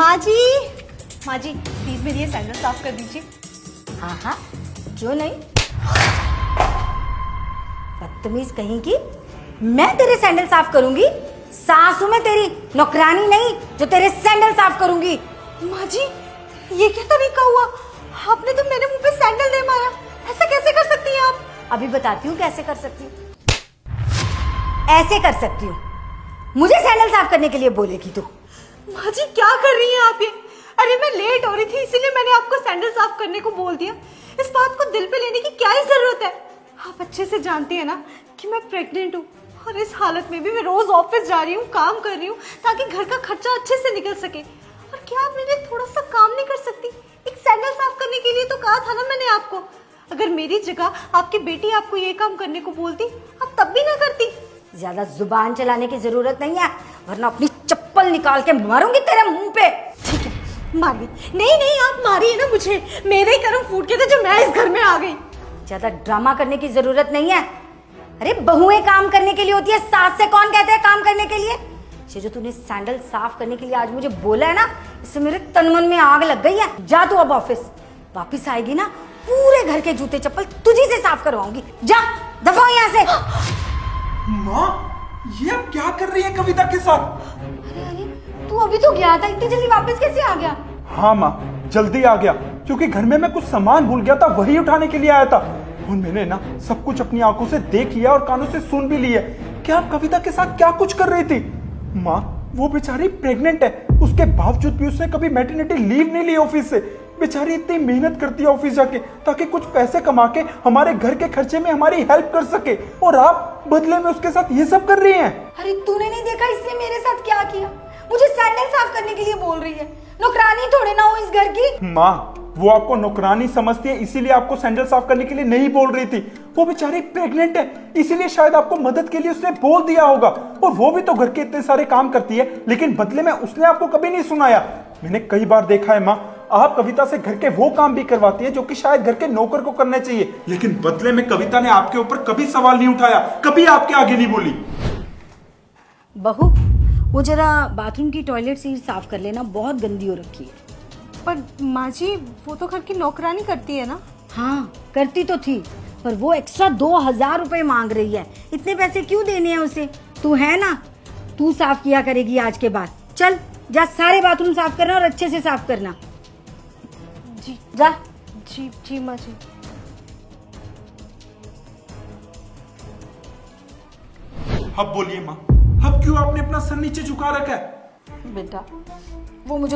माँ जी, माँ जी प्लीज मेरी ये सैंडल साफ कर दीजिए। हाँ हाँ, क्यों नहीं। बदतमीज कहीं की, मैं तेरे सैंडल साफ करूंगी? सासू में तेरी नौकरानी नहीं जो तेरे सैंडल साफ करूंगी। माँ जी ये क्या तरीका हुआ, आपने तो मेरे मुंह पे सैंडल दे मारा, ऐसा कैसे कर सकती हैं आप? अभी बताती हूँ कैसे कर सकती हूँ। ऐसे कर सकती हूँ, मुझे सैंडल साफ करने के लिए बोलेगी तू। माँ जी क्या कर रही हैं आप ये? अरे मैं लेट हो रही थी इसीलिए मैंने आपको सैंडल साफ करने को बोल दिया। इस बात को दिल पे लेने की क्या ही जरूरत है? आप अच्छे से जानती है ना कि मैं प्रेग्नेंट हूँ और इस हालत में भी मैं रोज ऑफिस जा रही हूँ, काम कर रही हूँ ताकि घर का खर्चा अच्छे से निकल सके। और क्या आप मेरे लिए थोड़ा सा काम नहीं कर सकती? एक सैंडल साफ करने के लिए तो कहा था ना मैंने आपको। अगर मेरी जगह आपकी बेटी आपको ये काम करने को बोलती आप तब भी ना करती। ज्यादा जुबान चलाने की जरूरत नहीं है, वरना अपनी चप्पल निकाल के मारूंगी तेरे मुंह पे। ठीक है मारिए। नहीं नहीं आप मारिए ना मुझे, मेरे ही कर्म फूट के थे जो मैं इस घर में आ गई। ज्यादा ड्रामा करने की जरूरत नहीं है। अरे बहुएं काम करने के लिए होती है, सास से कौन कहते हैं काम करने के लिए। ये जो तूने सैंडल साफ करने के लिए आज मुझे बोला है ना, इससे मेरे तन मन में आग लग गई है। जा तू अब ऑफिस, वापिस आएगी ना पूरे घर के जूते चप्पल तुझी से साफ करवाऊंगी। जा दफा हो यहाँ से। माँ, ये आप क्या कर रही है कविता के साथ? अरे अरे तू अभी तो गया था, इतनी जल्दी वापस कैसे आ गया? हाँ माँ, जल्दी आ गया क्योंकि घर में मैं कुछ सामान भूल गया था, वही उठाने के लिए आया था। और मैंने ना सब कुछ अपनी आंखों से देख लिया और कानों से सुन भी लिया। क्या आप कविता के साथ क्या कुछ कर रही थी? माँ, वो बेचारी प्रेग्नेंट है, उसके बावजूद भी उसने कभी मैटरनिटी लीव नहीं ली ऑफिस से। बेचारी इतनी मेहनत करती है ऑफिस जाके ताकि कुछ पैसे कमा के हमारे घर के खर्चे में हमारी हेल्प कर सके, और आप बदले में उसके साथ ये सब कर रही हैं। अरे तूने नहीं देखा इसने मेरे साथ क्या किया? मुझे सैंडल साफ करने के लिए बोल रही है। नौकरानी थोड़े ना हो इस घर की। माँ, वो आपको नौकरानी समझती है इसीलिए आपको सैंडल साफ करने के लिए नहीं बोल रही थी। वो बेचारी प्रेग्नेंट है इसीलिए शायद आपको मदद के लिए उसने बोल दिया होगा। और वो भी तो घर के इतने सारे काम करती है, लेकिन बदले में उसने आपको कभी नहीं सुनाया। मैंने कई बार देखा है माँ, आप कविता से घर के वो काम भी करवाती है जो कि शायद घर के नौकर को करने चाहिए, लेकिन बदले में कविता ने आपके ऊपर कभी सवाल नहीं उठाया, कभी आपके आगे नहीं बोली। बहू, वो जरा बाथरूम की टॉयलेट सीट साफ कर लेना, बहुत गंदी हो रखी है। पर माँ जी वो तो घर की नौकरानी करती है ना। हाँ करती तो थी, पर वो एक्स्ट्रा 2000 रुपए मांग रही है। इतने पैसे क्यों देने हैं उसे? तू है ना, तू साफ किया करेगी आज के बाद। चल जा सारे बाथरूम साफ करना और अच्छे से साफ करना। जी जा। जी जी माँ जी। अब बोलिए माँ, अब क्यों आपने अपना सर नीचे झुका रखा है? बेटा वो मुझे